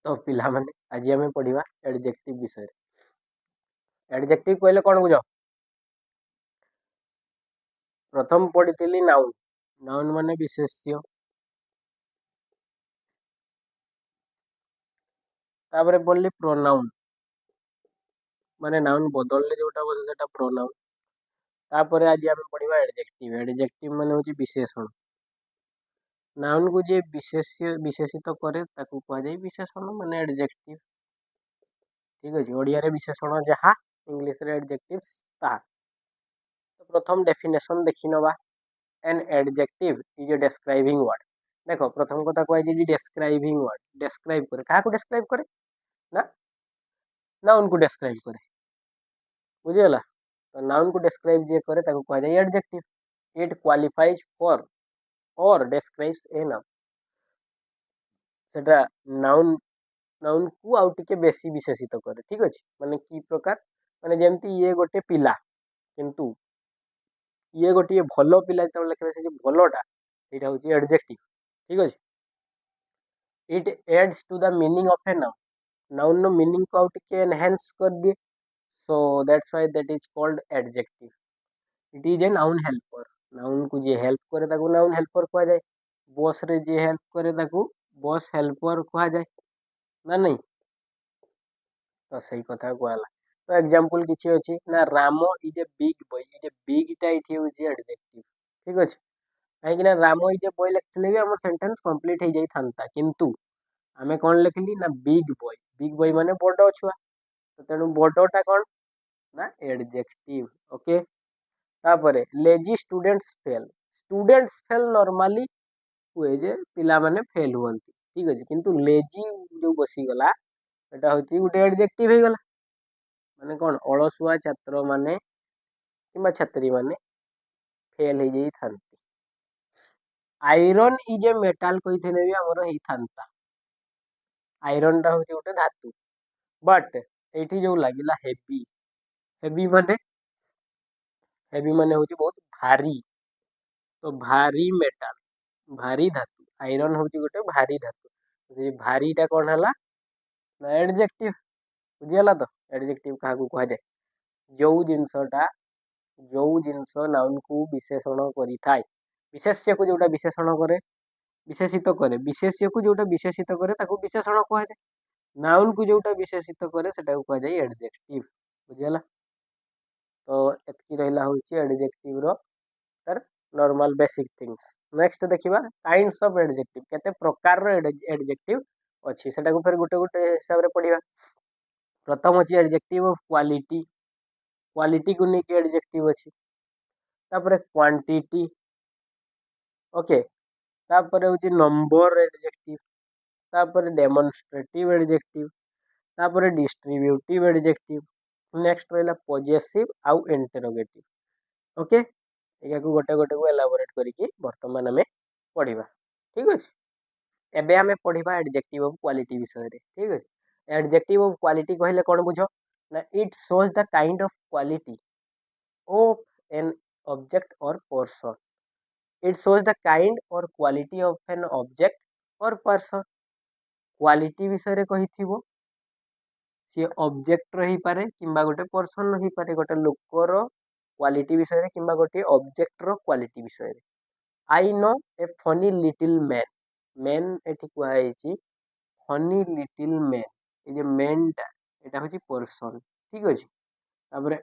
तो पिला माने आज आम पढ़ा एडजेक्टिव विषय। एडजेक्टिव कहले कौन बुझ? प्रथम पढ़ी नाउन। नाउन माने विशेष्य। तापर पढ़ली प्रोनाउन माने नाउन बदलले जोटा बसे सेटा प्रोनाउन। तापर आज आम पढ़ा एडजेक्टिव। एडजेक्टिव माने होची विशेषण। नाउन को जे विशेषित करे ताकू कहा जाए विशेषण माने एडजेक्टिव। ठीक अछि। ओडिया रे विशेषण जहा, इंग्लिश रे एडजेक्टिव्स ता। तो प्रथम डेफिनेशन देखि नबा। An adjective is a describing word. देखो प्रथम कथा कह जे डिस्क्राइबिंग वर्ड डिस्क्राइब करे। काहा को डिस्क्राइब करे? ना नाउन को डिस्क्राइब करे। बुझिगला? तो नाउन को डिस्क्राइब जे करे ताकू कहा जाए एडजेक्टिव। इट क्वालिफाइज फॉर और डिस्क्राइब्स ए नाउन। सेटा नाउन नाउन को आउ टिके बेसी विशेषित करे। ठीक अछि। माने की प्रकार माने जेमती ये गोटे पिला किंतु ये गोटे भलो पिला जब लिखबे से भलोटा एटा होची एडजेक्टिव। ठीक अछि। It adds to the meaning of a noun. Noun नो मीनिंग को आउ टिके एनहांस कर दिए। So that's why that is called adjective. It is a noun helper. Noun को जे हेल्प करे ताकू नाउन हेल्पर कहा जाए। बॉस रे जे हेल्प करे ताकू बॉस हेल्पर कहा जाए ना नहीं? तो सही कथा कहला। तो एग्जांपल किछि अछि ना रामो is a big boy. Is a big टा इठी होची एडजेक्टिव। ठीक अछि। काहे कि ना रामो इज ए बॉय लिखले भी हमर सेंटेंस कंप्लीट हो जाई थांता किंतु आमे कोन लिखली ना बिग बॉय। बिग बॉय माने बड़ो छुआ। तो तेनु बड़ोटा कोन ना एडजेक्टिव। ओके। तापरे lazy students fail. Students fail normally हुए जे पिला माने फेल हुअंती। ठीक अछि। किंतु लेजी जो बसी गला एटा होची गुटे एडजेक्टिव हे गला। माने कौन अलसुआ छात्र माने किंबा छात्री माने फेल हो जाई थांती। आयरन इज ए मेटाल कहिथेने भी हमर हेई थांता। आयरन टा होची गुटे धातु। बट एठी जो लागिला हेवी। हेवी माने होची बहुत भारी। तो भारी मेटाल भारी धातु। आयरन होची गुटे भारी धातु। तो भारी टा कौन हला ना एडजेक्टिव। बुझियला? तो एडजेक्टिव काहा को कहा जाए जो जिनसटा जो जिनस नाउन को विशेषण करि थाए। विशेष्य को जोटा विशेषण करे विशेषित करे। विशेष्य को जोटा विशेषित करे ताको विशेषण कहा जाए। नाउन को जोटा विशेषित करे सेटा को कहा जाए एडजेक्टिव। बुझियला? तो एतकी रहिला होची एडजेक्टिव रो तर नॉर्मल बेसिक थिंग्स। नेक्स्ट देखिबा काइंड्स ऑफ एडजेक्टिव। केते प्रकार रो एडजेक्टिव अछि सेटा को फिर गुटे गुटे हिसाब रे पढिबा। प्रथम अछि एडजेक्टिव ऑफ क्वालिटी। क्वालिटी को नेके एडजेक्टिव अछि। तापरे क्वांटिटी। ओके। तापरे होची नंबर एडजेक्टिव। तापरे डेमोन्स्ट्रेटिव एडजेक्टिव। तापरे डिस्ट्रीब्यूटिव एडजेक्टिव। नेक्स्ट रहला पॉजेसिव आउ इंटरोगेटिव। ओके। एया को गोटे गोटे को एलाबोरेट करिकि वर्तमान हमें पढिबा। ठीक अछि। एबे हमें पढिबा एडजेक्टिव ऑफ क्वालिटी विषय रे। ठीक अछि। एडजेक्टिव ऑफ क्वालिटी कहले कोन बुझो ना it shows the kind of quality of an object और person. It shows the kind और क्वालिटी ऑफ एन ऑब्जेक्ट और पर्सन। क्वालिटी विषय रे कहिथिबो से ऑब्जेक्ट रही पारे किंबा गोटे पर्सन रही पारे। गोटे लोकर क्वालिटी विषय रे किंबा गोटे ऑब्जेक्ट रो क्वालिटी विषय रे। I know A funny little man. Man एठी कुआ हेची फनी लिटिल मैन। ए जे मैन टा एटा होची पर्सन। ठीक अछि। तापरे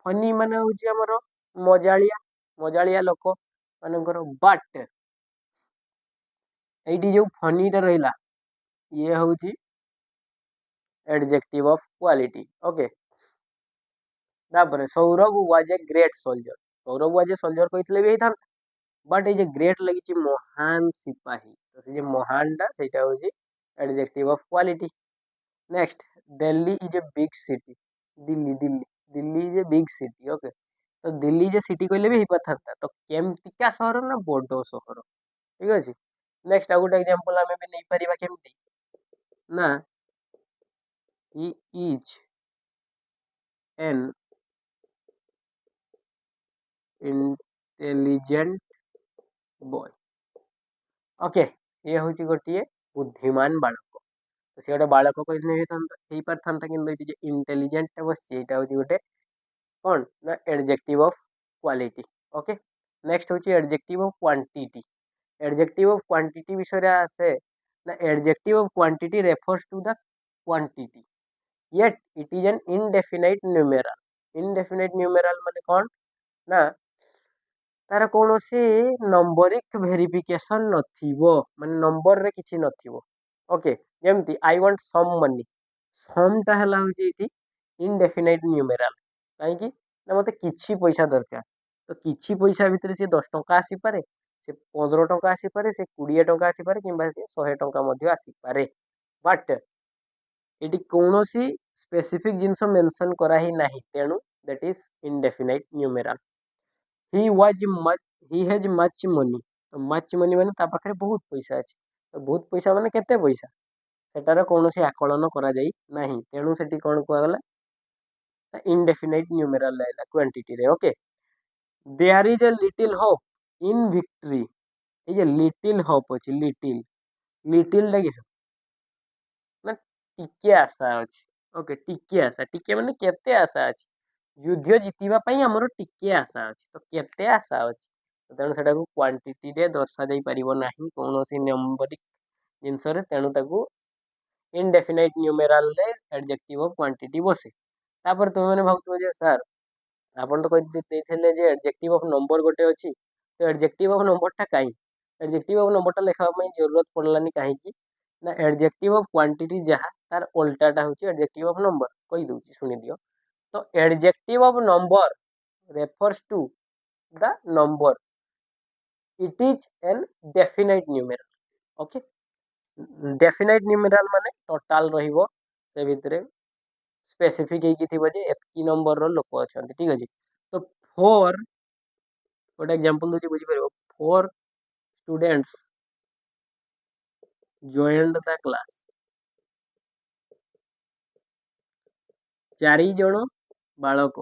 फनी माने होची हमरो मजालिया मजालिया लोक मानकर। बट एठी जो फनी टा रहिला ये होची एडजेक्टिव ऑफ क्वालिटी। ओके। तापरे Saurabh was a great soldier. Saurabh was a soldier कहितले भी हेई थांता। बट ए जे ग्रेट लगिची महान सिपाही। तो से जे महान टा सेटा होची adjective of quality. Next Delhi is a big city. Delhi Delhi Delhi is a big city. Okay. तो दिल्ली जे सिटी कहले भी हेई थांता। तो केमतिका शहर ना बड़ो शहर। ठीक अछि। नेक्स्ट आ गुटे एग्जांपल हमें भी नै परिबा केमति ना he is an intelligent boy. Okay. ये होची गोटिए बुद्धिमान बालक। तो सी गोटे बालक कहते हो पार कि इंटेलिजेंट बस यहाँ हूँ गोटे कौन ना adjective of quality. Okay next हूँ adjective of quantity. Adjective of quantity विषय आसे ना adjective of quantity refers to the quantity yet it is an indefinite numeral. Indefinite numeral माने कौन ना तार कौन से नंबरिक वेरिफिकेशन नथिबो माने नंबर रे किछि नथिबो। ओके जेमती I want some money some टा हला होची इति इनडेफिनाइट न्यूमेराल काहे कि ना मते किछि पैसा दरकार तो किछि पैसा भितर से 10 टंका आसी पारे से 15 टंका आसी पारे से 20 टंका आसी पारे किंबा से 100 टंका मध्य आसी पारे बट एटी कौनसी स्पेसिफिक जिनस मेंशन करा ही नाही तेणु that is indefinite numeral. He was much he has much money too much money माने ता पाखरे बहुत पैसा अछि तो बहुत पैसा माने केते पैसा सेटार कौनसी आकलन करा जाई नाही तेणु सेटी कोन कहला इनडेफिनाइट न्यूमेराल लाइला क्वांटिटी रे। Okay there is a little hope in victory ए जे लिटिल होप अछि लिटिल लिटिल लागिस ना टिके आशा अछि। ओके टिके आशा टिके माने केते आशा अछि युद्ध जितिबा पई हमरो टिके आशा अछि तो केते आशा अछि तेणु सेटा को क्वांटिटी रे दर्शा जाई परिबो नाही कोनोसी नंबरिक जिंस रे तेणु ताकू इनडेफिनाइट न्यूमेराल रे एडजेक्टिव ऑफ क्वांटिटी बसे। तापर तुम माने भाबुथबो जे सर आपण तो कहि देथिले जे एडजेक्टिव ऑफ नंबर गोटे अछि तो एडजेक्टिव ऑफ नंबर टा काई एडजेक्टिव ऑफ नंबर टा लेखा पई जरूरत पड़लानी काहे कि ना एडजेक्टिव ऑफ क्वांटिटी जहा तार उल्टाटा होची एडजेक्टिव ऑफ नंबर कहि दोची सुनि दियो। तो adjective of number refers to the number it is an definite numeral। Okay definite numeral माने टोटल रहिबो से भितरे स्पेसिफिक हेकी थिबो जे एतकी नंबर रो लोक अछंती ठीक अछि। तो फोर गोटे एग्जांपल दोची बुझी परबो four students joined the class चारि जण बालक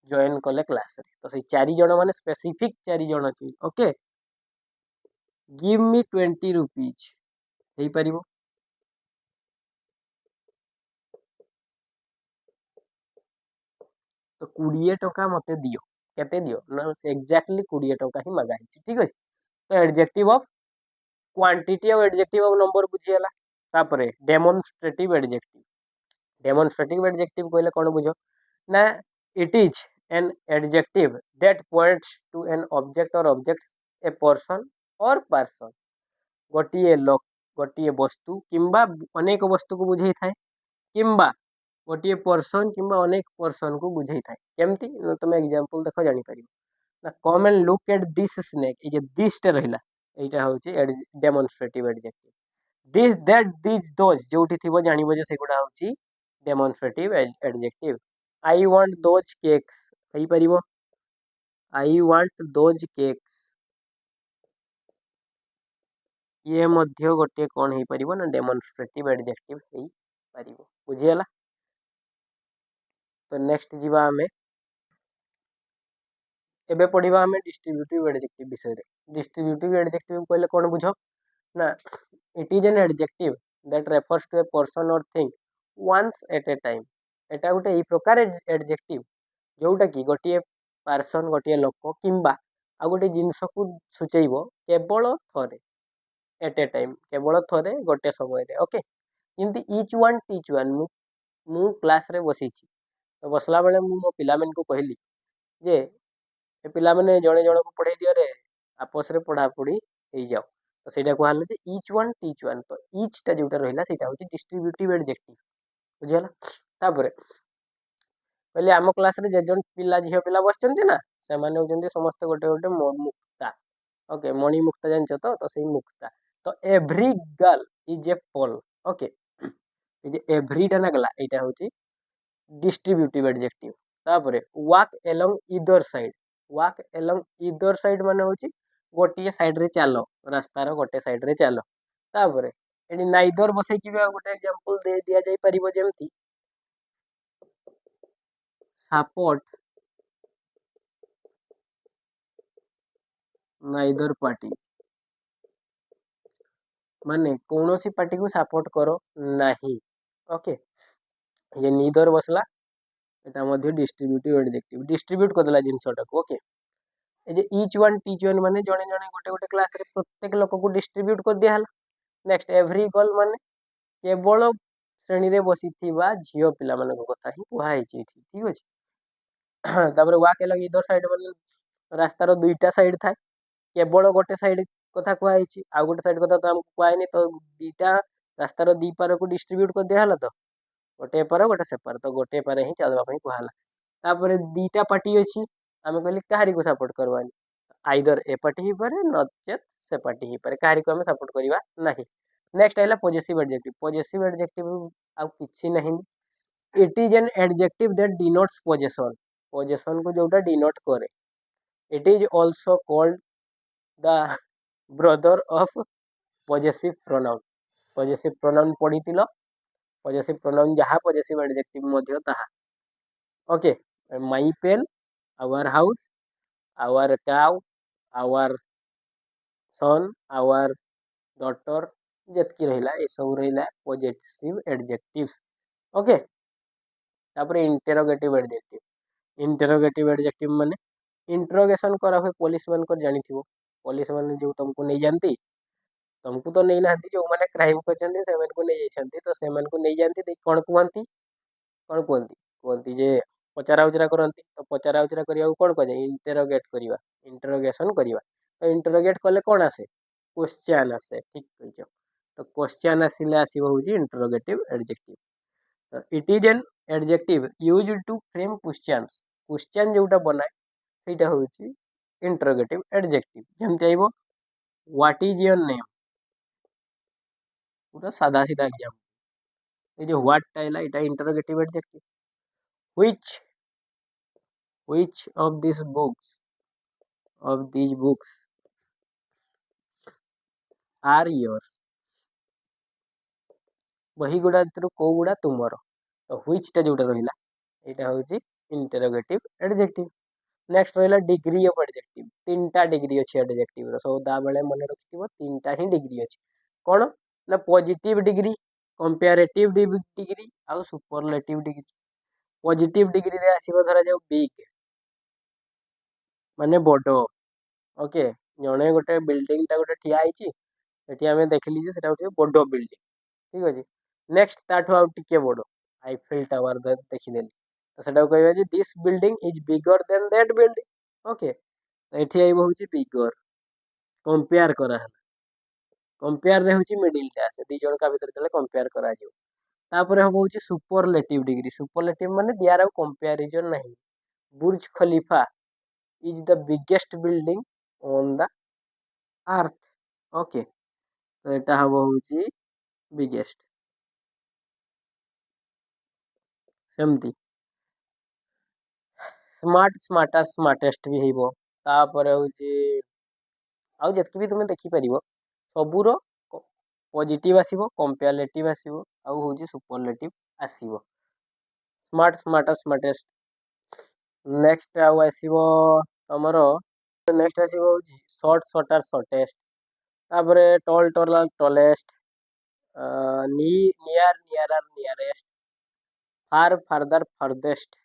जॉइन कले क्लास रे तो से चारि जण माने स्पेसिफिक चारि जण अछि। ओके गिव मी 20 रुपीज हेई परिबो तो 20 टका मते दियो केते दियो ना से एग्जैक्टली 20 टका ही मागा हिची ठीक अछि। तो एडजेक्टिव ऑफ क्वांटिटी और एडजेक्टिव ऑफ नंबर बुझियला। तापरे डेमोन्स्ट्रेटिव एडजेक्टिव डेमोन्स्ट्रेटिव एडजेक्टिव कहले कोन बुझो ना it is an adjective that points to an object or object a person or person गोटिए लोक गोटिए वस्तु किंबा अनेक वस्तु को बुझाई थाए किंबा गोटिए पर्सन किंबा अनेक पर्सन को बुझाई थाए केमती तुम एग्जांपल देखो जानि परिबो ना come and look at this snake ए जे दिस टे रहिला एटा होची demonstrative adjective this that this those जोठी थिबो जानिबो जे सेगुडा होची demonstrative adjective. I want those cakes हेई परिबो आई वांट दोज केक्स ये मध्य गोटे कौन हेई परिबो ना डेमोन्स्ट्रेटिव एडजेक्टिव हेई परिबो बुझियला। तो नेक्स्ट जीवा हमें एबे पढ़िबा हमें डिस्ट्रीब्यूटिव एडजेक्टिव विषय रे। डिस्ट्रीब्यूटिव एडजेक्टिव कहले कोन बुझो ना it is an adjective that refers to a person or thing once at a time एटा गोटे ई प्रकार एडजेक्टिव जोटा कि गोटे पर्सन गोटे लोक किंबा आ गोटे जिंस को सूचैबो केवल थरे एट ए टाइम केवल थरे गोटे समय रे। ओके किंतु ईच वन टीच वन मु क्लास रे बसिछि तो बसला बेले मु मो पिला मन को कहली जे ए पिला माने जणे जणे को पढ़ाई दियो रे आपस रे पढ़ा पढ़ी हेई जाओ तो सेटा को हाल जे ईच वन टीच वन तो ईच टा जोटा रहिला सेटा होची डिस्ट्रीब्यूटिव एडजेक्टिव बुझियला। तापरे कहली आम क्लास रे जे जण पिला झियो पिला बसचंती ना से माने होचंती समस्त गोटे गोटे मुक्ता। ओके मणि मुक्ता जानछ तो सेही मुक्ता तो every girl is a pole. Okay ए जे एवरी टा ना गला एटा होची डिस्ट्रीब्यूटिव एडजेक्टिव। तापरे walk along either side walk along either side माने होची गोटिए साइड रे चालो रास्ता रो गोटे साइड रे चालो। तापरे एडी नाइदर बसै कि गोटे एग्जांपल दे दिया जाई परिबो जेमती सपोर्ट नाइदर पार्टी माने कौन सी पार्टी को सपोर्ट करो नहीं। ओके ये नीदर बसला एटा मध्य डिस्ट्रीब्यूटिव एडजेक्टिव डिस्ट्रीब्यूट करदेला जिनसटा को। ओके ए जे ईच वन माने जणे जणे गोटे गोटे क्लास रे प्रत्येक लोक को डिस्ट्रीब्यूट कर दिया हला। नेक्स्ट एवरी गर्ल माने केवल श्रेणी रे बसिथिबा झियो पिला मानक कथा ही कुहा ହେଇଛି ଏଠି ठीक अछि। तापर वाक लगी इधर साइड माने रास्तार दुईटा साइड थाए केवल गोटे साइड कथा कुहा ହେଇଛି ଆଉ गोटे साइड कथा तो हमको कुहाइनी तो दीटा रास्तार दी पार को डिस्ट्रीब्यूट कर दिया हला तो गोटे पार गोटे सेपार तो गोटे पार ही चलवा पई कुहा हला। तापर दीटा पार्टी अछि आमे कहली काहारी को सपोर्ट करवानी आइदर ए पार्टी ही पारे नचेत से पार्टी ही पारे काहारी को हमें सपोर्ट करवा नहीं। नेक्स्ट आइला पॉजिटिव एडजेक्टिव आ किछि नहीं it is an adjective that denotes possession को जोटा डिनोट करे। It is also called the brother of possessive pronoun पढ़ीतिलो पॉजेसिव प्रोनाउन जहाँ पॉजेसिव एडजेक्टिव मध्य ताहा। Okay my pen our house our cow our son our daughter जेतकी रहिला ए सब रहिला पॉजिटिव एडजेक्टिव्स। ओके तापर इंटरोगेटिव एडजेक्टिव माने इंट्रोगेशन करा हुए पुलिस मान कर जानिथिबो पुलिस माने जो तुमको नहीं जानती तुमको तो नहीं नांती जो माने क्राइम करछन्ती सेमन को नहीं जाइछन्ती तो सेमन को नहीं जानती दे कोन कुहंती कुहंती जे पचारा उचरा करंती तो पचारा उचरा करिया कोन कह जाय इंटरोगेट करिवा इंटरोगेशन करिवा तो इंटरोगेट कले कोन आसे क्वेश्चन आसे ठीक कहियो तो क्वेश्चन आसिले आसीबो होची interrogative adjective. It is an adjective used to frame question जोटा बनाए सेटा होची इंटरोगेटिव एडजेक्टिव जेमति आइबो व्हाट इज योर नेम पूरा सादा सीधा एग्जाम ये जो व्हाट टाइला इटा interrogative adjective. Which which of these books are yours बही गुड़ा को गुड़ा तुमर तो व्हिच टा जोटा रहिला एटा होची इंटरोगेटिव एडजेक्टिव। नेक्स्ट रहिला डिग्री ऑफ एडजेक्टिव तीनटा डिग्री अछि एडजेक्टिव रो सौदा बेले मन रखिथिबो तीनटा ही डिग्री अछि कोन ना पॉजिटिव डिग्री कंपैरेटिव डिग्री आ सुपरलेटिव डिग्री। पॉजिटिव डिग्री रे आसीबो धरा जाऊ बिग माने बडो। ओके जणे गोटे बिल्डिंग टा गोटे ठिया आइची सेठी हमें देखली जे सेटा गोटे बडो बिल्डिंग ठीक अछि। नेक्स्ट ताठो आउ टिके बडो आईफेल टावर देखिदेली तो सेटा कहबा जे this building is bigger than that building. Okay एठी आइबो होची बिगर कंपेयर करा हला कंपेयर रे होची मिडिल टा से दी जण का भीतर तले कंपेयर करा जिवो। तापरे हम होची सुपरलेटिव डिग्री सुपरलेटिव माने दियार कंपैरिजन नहीं। Burj Khalifa is the biggest building on the earth. Okay तो एटा हबो होची बिगेस्ट सेमती स्मार्टेस्ट भी हेबो तापरे होची आउ जतकी भी तुमे देखि परिबो सबुरो पॉजिटिव आसीबो कंपैरेटिव आसीबो आउ होची सुपरलेटिव आसीबो स्मार्टेस्ट। नेक्स्ट आउ आसीबो हमरो नेक्स्ट आसीबो होची शॉर्टेस्ट तापरे टॉलेस्ट नियरेस्ट फार्दरेस्ट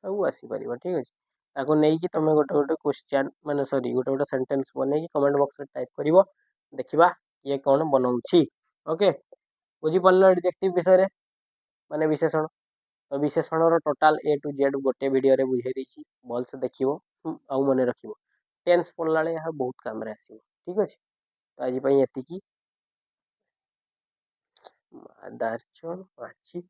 सब आसी परिबो ठीक अछि। ताको नहीं कि तमे गोटे गोटे क्वेश्चन माने सॉरी गोटे गोटे सेंटेंस बनै कि कमेंट बॉक्स रे टाइप करिवो देखिबा ये कोन बनाउछि। ओके बुझी पल्लो एडजेक्टिव विषय रे माने विशेषण तो विशेषण रो टोटल ए टू जेड गोटे वीडियो रे बुझे देछि बोल से देखिवो आउ मने रखिवो टेंस पढ़ला ले यह बहुत काम रे आसीबो ठीक अछि। तो आज पई एतिकी दारचोल अछि।